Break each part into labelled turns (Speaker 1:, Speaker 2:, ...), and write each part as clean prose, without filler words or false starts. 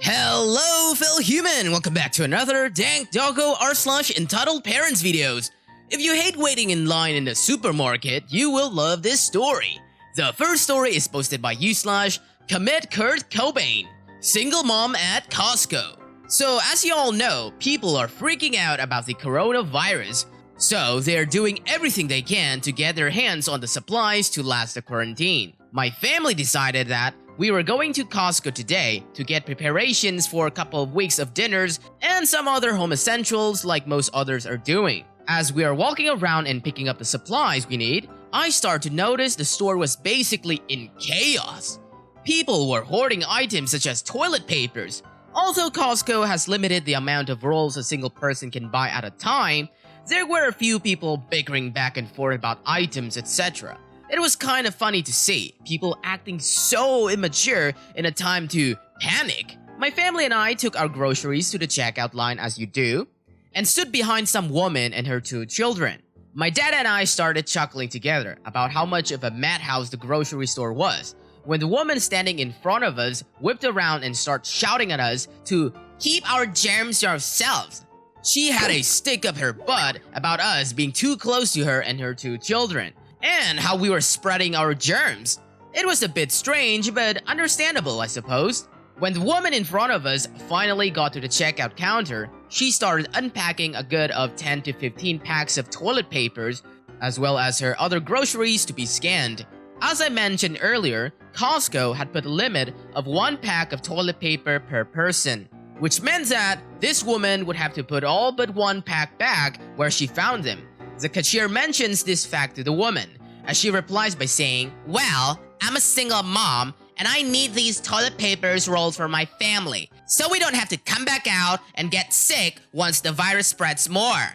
Speaker 1: Hello, fellow human! Welcome back to another Dank Doggo r/entitled parents videos. If you hate waiting in line in the supermarket, you will love this story. The first story is posted by u/commit Kurt Cobain, single mom at Costco. So as you all know, people are freaking out about the coronavirus, so they're doing everything they can to get their hands on the supplies to last the quarantine. My family decided that we were going to Costco today to get preparations for a couple of weeks of dinners and some other home essentials like most others are doing. As we are walking around and picking up the supplies we need, I start to notice the store was basically in chaos. People were hoarding items such as toilet papers. Although Costco has limited the amount of rolls a single person can buy at a time, there were a few people bickering back and forth about items, etc. It was kind of funny to see people acting so immature in a time to panic. My family and I took our groceries to the checkout line as you do, and stood behind some woman and her two children. My dad and I started chuckling together about how much of a madhouse the grocery store was, when the woman standing in front of us whipped around and started shouting at us to keep our germs to ourselves. She had a stick up her butt about us being too close to her and her two children, and how we were spreading our germs. It was a bit strange, but understandable, I suppose. When the woman in front of us finally got to the checkout counter, she started unpacking a good of 10 to 15 packs of toilet papers, as well as her other groceries to be scanned. As I mentioned earlier, Costco had put a limit of 1 pack of toilet paper per person, which meant that this woman would have to put all but 1 pack back where she found them. The cashier mentions this fact to the woman, as she replies by saying, "Well, I'm a single mom, and I need these toilet papers rolled for my family, so we don't have to come back out and get sick once the virus spreads more."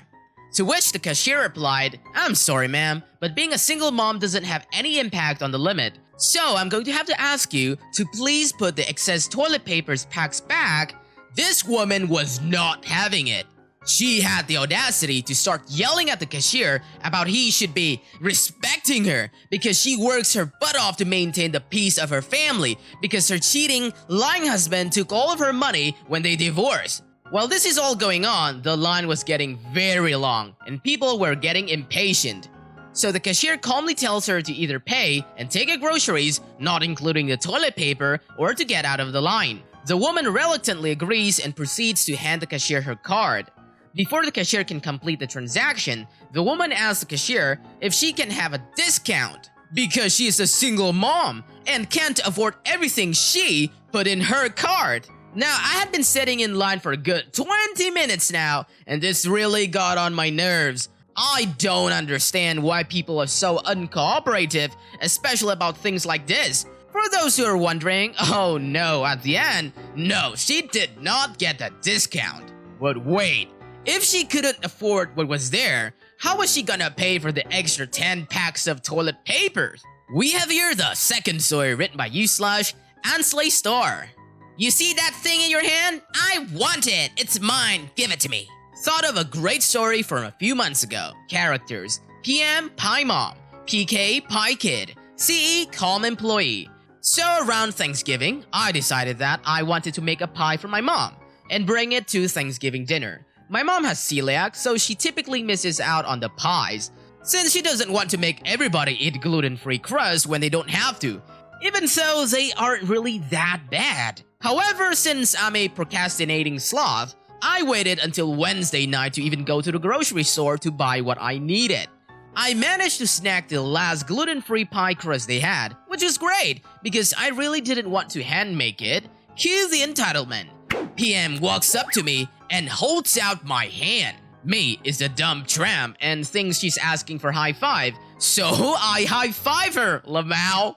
Speaker 1: To which the cashier replied, "I'm sorry ma'am, but being a single mom doesn't have any impact on the limit, so I'm going to have to ask you to please put the excess toilet papers packs back." This woman was not having it. She had the audacity to start yelling at the cashier about he should be respecting her because she works her butt off to maintain the peace of her family because her cheating, lying husband took all of her money when they divorced. While this is all going on, the line was getting very long and people were getting impatient. So the cashier calmly tells her to either pay and take her groceries, not including the toilet paper, or to get out of the line. The woman reluctantly agrees and proceeds to hand the cashier her card. Before the cashier can complete the transaction, the woman asks the cashier if she can have a discount because she is a single mom and can't afford everything she put in her card. Now, I had been sitting in line for a good 20 minutes now, and this really got on my nerves. I don't understand why people are so uncooperative, especially about things like this. For those who are wondering, oh no, at the end, no, she did not get a discount. But wait. If she couldn't afford what was there, how was she gonna pay for the extra 10 packs of toilet papers? We have here the second story written by u/Ansley Star. "You see that thing in your hand? I want it! It's mine! Give it to me!" Thought of a great story from a few months ago. Characters: PM Pie Mom, PK Pie Kid, CE Calm Employee. So around Thanksgiving, I decided that I wanted to make a pie for my mom and bring it to Thanksgiving dinner. My mom has celiac, so she typically misses out on the pies, since she doesn't want to make everybody eat gluten-free crust when they don't have to, even though they aren't really that bad. However, since I'm a procrastinating sloth, I waited until Wednesday night to even go to the grocery store to buy what I needed. I managed to snack the last gluten-free pie crust they had, which was great because I really didn't want to hand make it. Cue the entitlement. PM walks up to me and holds out my hand. Me is the dumb tramp and thinks she's asking for high five, so I high five her, Lamau.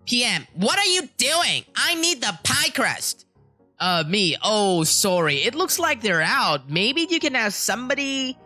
Speaker 1: PM, what are you doing? I need the pie crust. Me, oh sorry, it looks like they're out. Maybe you can ask somebody.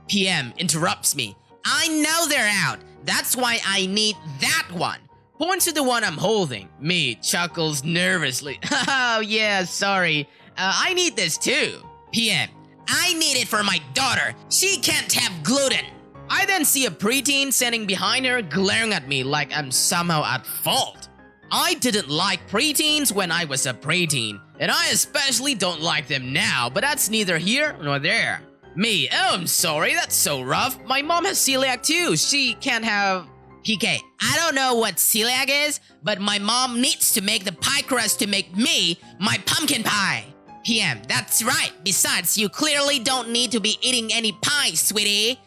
Speaker 1: PM interrupts me. I know they're out. That's why I need that one. Points to the one I'm holding. Me chuckles nervously. Oh yeah, sorry. I need this too. PM, I need it for my daughter. She can't have gluten. I then see a preteen standing behind her glaring at me like I'm somehow at fault. I didn't like preteens when I was a preteen, and I especially don't like them now, but that's neither here nor there. Me, oh, I'm sorry, that's so rough. My mom has celiac too. She can't have... PK, I don't know what celiac is, but my mom needs to make the pie crust to make me my pumpkin pie. PM, that's right. Besides, you clearly don't need to be eating any pie, sweetie.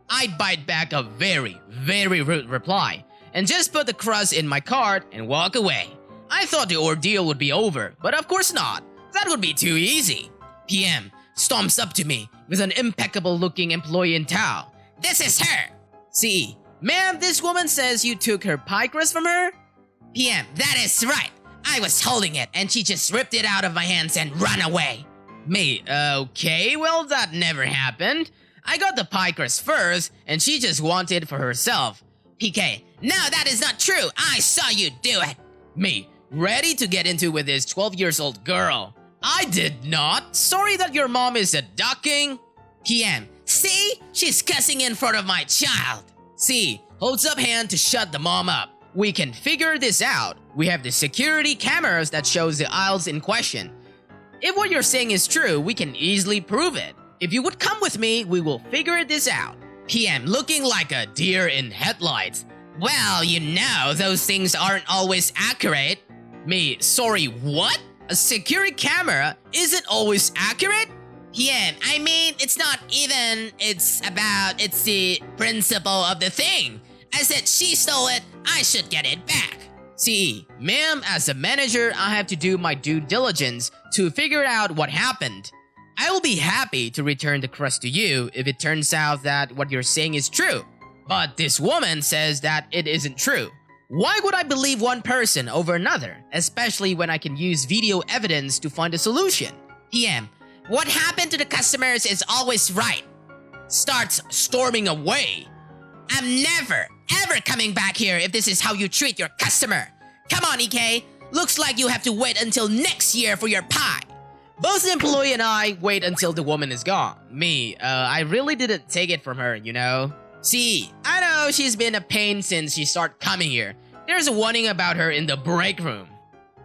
Speaker 1: I bite back a very, very rude reply and just put the crust in my cart and walk away. I thought the ordeal would be over, but of course not. That would be too easy. PM stomps up to me with an impeccable-looking employee in tow. This is her. CE, ma'am, this woman says you took her pie crust from her? PM, that is right. I was holding it and she just ripped it out of my hands and ran away. Me, okay, well that never happened. I got the pie crust first and she just wanted it for herself. PK, no, that is not true. I saw you do it. Me, ready to get into with this 12-year-old girl. I did not. Sorry that your mom is a ducking. PM, see? She's cussing in front of my child. C holds up hand to shut the mom up. We can figure this out. We have the security cameras that shows the aisles in question. If what you're saying is true, we can easily prove it. If you would come with me, we will figure this out. PM looking like a deer in headlights. Well, you know, those things aren't always accurate. Me, sorry, what? A security camera isn't always accurate? PM, I mean, it's not even, it's the principle of the thing. I said she stole it, I should get it back. CE, ma'am, as a manager, I have to do my due diligence to figure out what happened. I will be happy to return the crust to you if it turns out that what you're saying is true. But this woman says that it isn't true. Why would I believe one person over another, especially when I can use video evidence to find a solution? PM, what happened to the customers is always right. Starts storming away. I'm never, ever coming back here if this is how you treat your customer. Come on, EK. Looks like you have to wait until next year for your pie. Both the employee and I wait until the woman is gone. Me, I really didn't take it from her, you know? See, I know she's been a pain since she started coming here. There's a warning about her in the break room.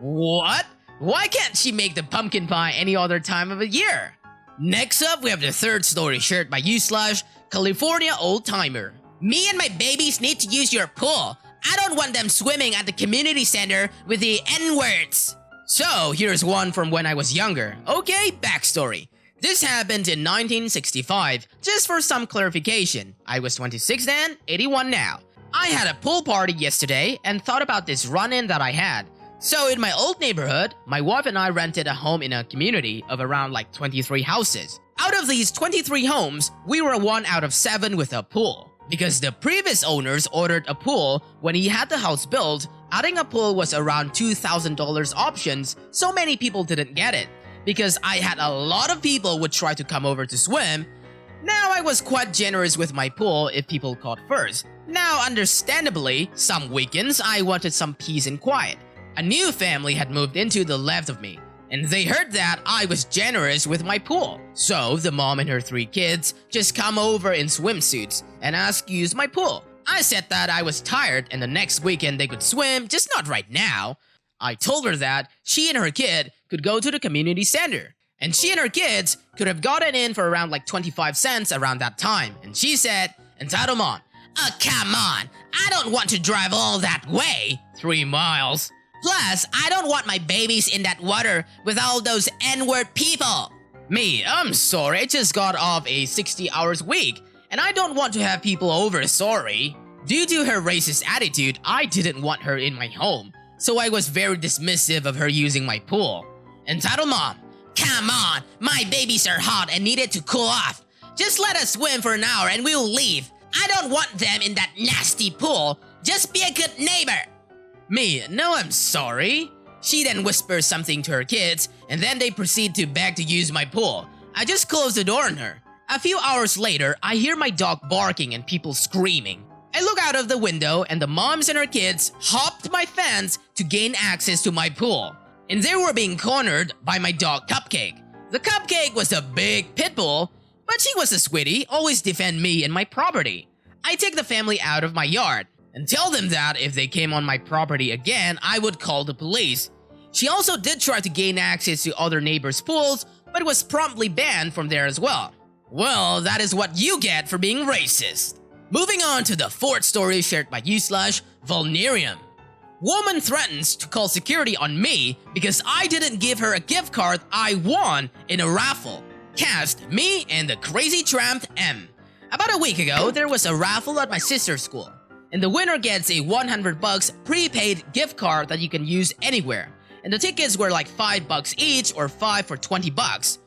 Speaker 1: What? Why can't she make the pumpkin pie any other time of the year? Next up, we have the third story shared by you/California Old Timer. Me and my babies need to use your pool. I don't want them swimming at the community center with the N-words. So, here's one from when I was younger. Okay, backstory. This happened in 1965. Just for some clarification, I was 26 then, 81 now. I had a pool party yesterday and thought about this run-in that I had. So in my old neighborhood, my wife and I rented a home in a community of around like 23 houses. Out of these 23 homes, we were 1 out of 7 with a pool. Because the previous owners ordered a pool when he had the house built, adding a pool was around $2,000 options, so many people didn't get it. Because I had a lot of people would try to come over to swim. Now I was quite generous with my pool if people caught first. Now understandably, some weekends I wanted some peace and quiet. A new family had moved into the left of me, and they heard that I was generous with my pool. So the mom and her 3 kids just come over in swimsuits and ask to use my pool. I said that I was tired and the next weekend they could swim, just not right now. I told her that she and her kid could go to the community center. And she and her kids could have gotten in for around like 25 cents around that time. And she said, entitlement. Oh, come on. I don't want to drive all that way. 3 miles. Plus, I don't want my babies in that water with all those N-word people. Me, I'm sorry, I just got off a 60 hours week, and I don't want to have people over, sorry. Due to her racist attitude, I didn't want her in my home, so I was very dismissive of her using my pool. Entitled mom, come on, my babies are hot and needed to cool off. Just let us swim for an hour and we'll leave. I don't want them in that nasty pool. Just be a good neighbor. Me, no, I'm sorry. She then whispers something to her kids, and then they proceed to beg to use my pool. I just close the door on her. A few hours later, I hear my dog barking and people screaming. I look out of the window and the moms and her kids hopped my fence to gain access to my pool. And they were being cornered by my dog Cupcake. The Cupcake was a big pit bull, but she was a sweetie, always defend me and my property. I take the family out of my yard. and tell them that if they came on my property again, I would call the police. She also did try to gain access to other neighbors' pools, but was promptly banned from there as well. Well, that is what you get for being racist. Moving on to the fourth story shared by u/Vulnerium. Woman threatens to call security on me because I didn't give her a gift card I won in a raffle. Cast me and the crazy tramp M. About a week ago, there was a raffle at my sister's school, and the winner gets a $100 prepaid gift card that you can use anywhere. And the tickets were like $5 each or 5 for $20.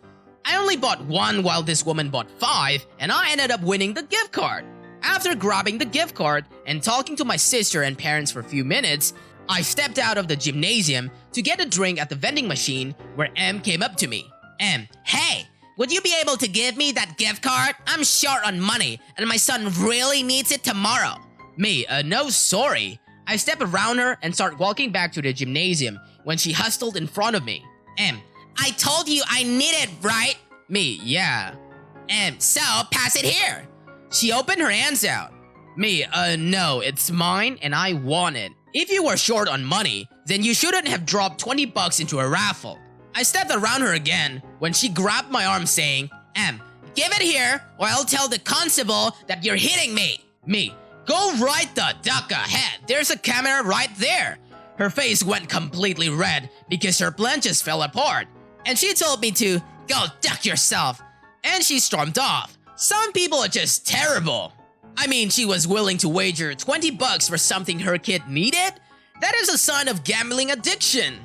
Speaker 1: I only bought one while this woman bought 5, and I ended up winning the gift card. After grabbing the gift card and talking to my sister and parents for a few minutes, I stepped out of the gymnasium to get a drink at the vending machine where M came up to me. M, hey, would you be able to give me that gift card? I'm short on money and my son really needs it tomorrow. Me, no sorry. I step around her and start walking back to the gymnasium when she hustled in front of me. M, I told you I need it, right? Me, yeah. M, so pass it here. She opened her hands out. Me, no, it's mine and I want it. If you were short on money, then you shouldn't have dropped $20 into a raffle. I stepped around her again when she grabbed my arm saying, M, give it here or I'll tell the constable that you're hitting me. Me, go right the duck ahead. There's a camera right there. Her face went completely red because her plan just fell apart. And she told me to go duck yourself. And she stormed off. Some people are just terrible. I mean, she was willing to wager $20 for something her kid needed? That is a sign of gambling addiction.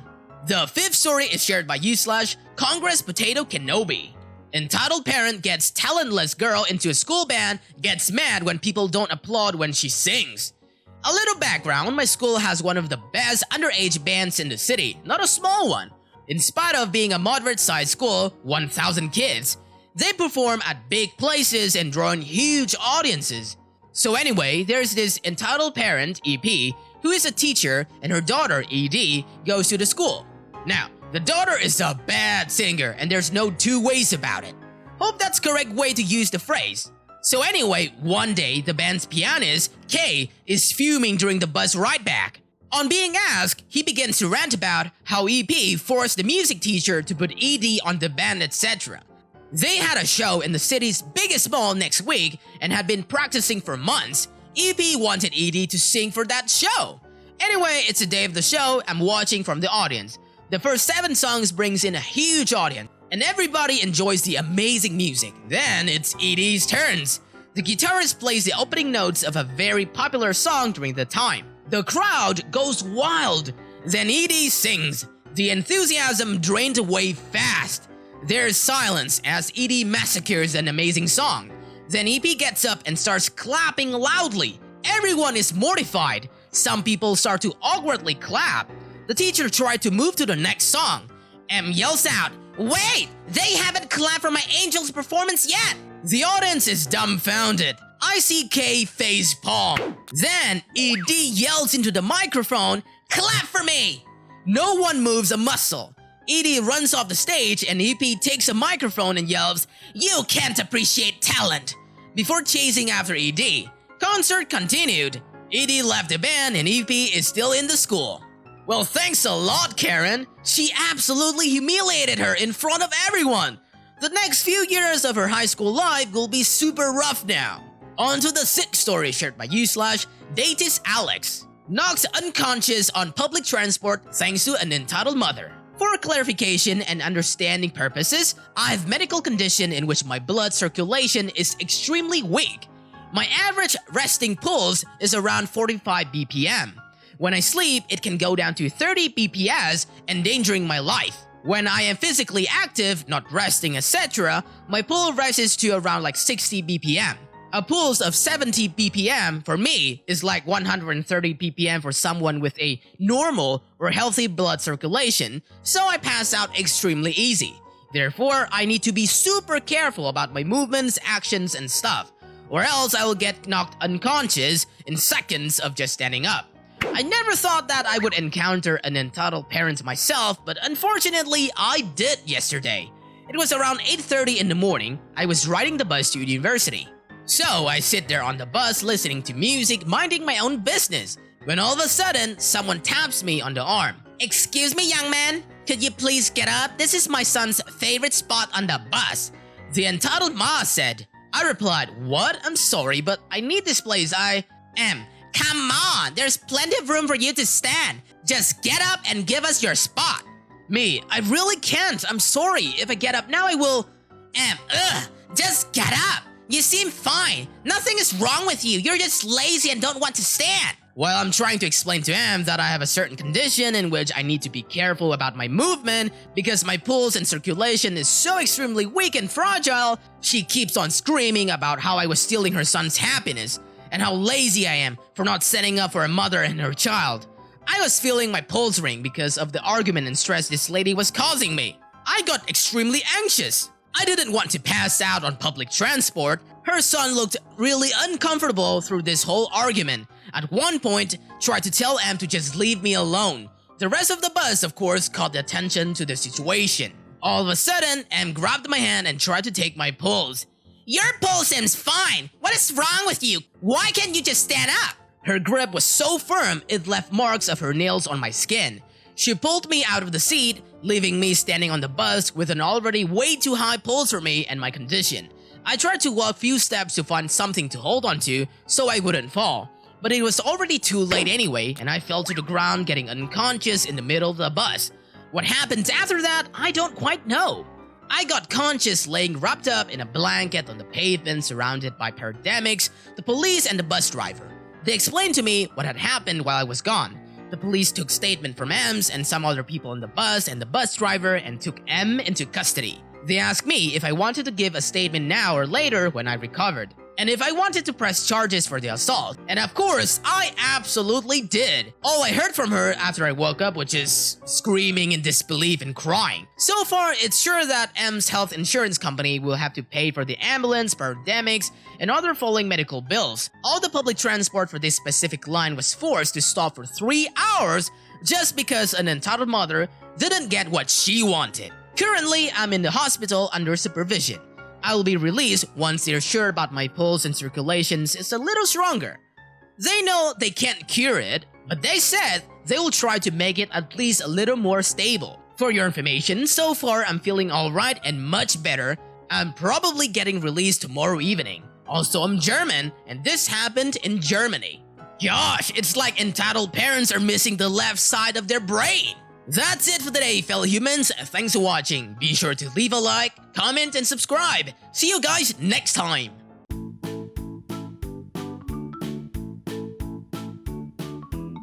Speaker 1: The fifth story is shared by u/Congress Potato Kenobi. Entitled parent gets talentless girl into a school band, gets mad when people don't applaud when she sings. A little background, my school has one of the best underage bands in the city, not a small one. In spite of being a moderate-sized school, 1,000 kids, they perform at big places and draw in huge audiences. So anyway, there's this entitled parent, EP, who is a teacher, and her daughter, ED, goes to the school. Now, the daughter is a bad singer and there's no two ways about it. Hope that's correct way to use the phrase. So anyway, one day, the band's pianist, K, is fuming during the bus ride back. On being asked, he begins to rant about how EP forced the music teacher to put ED on the band, etc. They had a show in the city's biggest mall next week and had been practicing for months. EP wanted ED to sing for that show. Anyway, it's the day of the show. I'm watching from the audience. The first 7 songs brings in a huge audience, and everybody enjoys the amazing music. Then it's ED's turns. The guitarist plays the opening notes of a very popular song during the time. The crowd goes wild. Then ED sings. The enthusiasm drained away fast. There's silence as ED massacres an amazing song. Then EP gets up and starts clapping loudly. Everyone is mortified. Some people start to awkwardly clap. The teacher tried to move to the next song. M yells out, "Wait! They haven't clapped for my Angel's performance yet!" The audience is dumbfounded. I see K face palm. Then ED yells into the microphone, "Clap for me!" No one moves a muscle. ED runs off the stage and EP takes a microphone and yells, "You can't appreciate talent!" before chasing after ED. Concert continued. ED left the band and EP is still in the school. Well, thanks a lot, Karen. She absolutely humiliated her in front of everyone. The next few years of her high school life will be super rough now. On to the sixth story shared by u/Datis Alex. Knocks unconscious on public transport thanks to an entitled mother. For clarification and understanding purposes, I have medical condition in which my blood circulation is extremely weak. My average resting pulse is around 45 BPM. When I sleep, it can go down to 30 BPS, endangering my life. When I am physically active, not resting, etc., my pulse rises to around like 60 BPM. A pulse of 70 BPM for me is like 130 BPM for someone with a normal or healthy blood circulation, so I pass out extremely easy. Therefore, I need to be super careful about my movements, actions, and stuff, or else I will get knocked unconscious in seconds of just standing up. I never thought that I would encounter an entitled parent myself, but unfortunately, I did yesterday. It was around 8:30 in the morning. I was riding the bus to university. So I sit there on the bus listening to music, minding my own business, when all of a sudden, someone taps me on the arm. "Excuse me, young man, could you please get up? This is my son's favorite spot on the bus," the entitled ma said. I replied, "What? I'm sorry, but I need this place. Come on, there's plenty of room for you to stand. Just get up and give us your spot." Me, "I really can't. I'm sorry. If I get up now, I will." Just get up. You seem fine. Nothing is wrong with you. You're just lazy and don't want to stand." While I'm trying to explain to Em that I have a certain condition in which I need to be careful about my movement because my pulse and circulation is so extremely weak and fragile, she keeps on screaming about how I was stealing her son's happiness and how lazy I am for not setting up for a mother and her child. I was feeling my pulse ring because of the argument and stress this lady was causing me. I got extremely anxious. I didn't want to pass out on public transport. Her son looked really uncomfortable through this whole argument. At one point, tried to tell Em to just leave me alone. The rest of the bus, of course, caught the attention to the situation. All of a sudden, Em grabbed my hand and tried to take my pulse. "Your pulse seems fine. What is wrong with you? Why can't you just stand up?" Her grip was so firm, it left marks of her nails on my skin. She pulled me out of the seat, leaving me standing on the bus with an already way too high pulse for me and my condition. I tried to walk a few steps to find something to hold onto so I wouldn't fall, but it was already too late anyway, and I fell to the ground getting unconscious in the middle of the bus. What happened after that, I don't quite know. I got conscious laying wrapped up in a blanket on the pavement surrounded by paramedics, the police, and the bus driver. They explained to me what had happened while I was gone. The police took statement from Ems and some other people on the bus and the bus driver and took Em into custody. They asked me if I wanted to give a statement now or later when I recovered, and if I wanted to press charges for the assault. And of course, I absolutely did. All I heard from her after I woke up was just screaming in disbelief and crying. So far, it's sure that M's health insurance company will have to pay for the ambulance, paramedics, and other following medical bills. All the public transport for this specific line was forced to stop for 3 hours just because an entitled mother didn't get what she wanted. Currently, I'm in the hospital under supervision. I will be released once they're sure about my pulse and circulations is a little stronger. They know they can't cure it, but they said they will try to make it at least a little more stable. For your information, so far I'm feeling alright and much better. I'm probably getting released tomorrow evening. Also, I'm German, and this happened in Germany. Gosh, it's like entitled parents are missing the left side of their brain. That's it for today, fellow humans. Thanks for watching. Be sure to leave a like, comment, and subscribe. See you guys next time.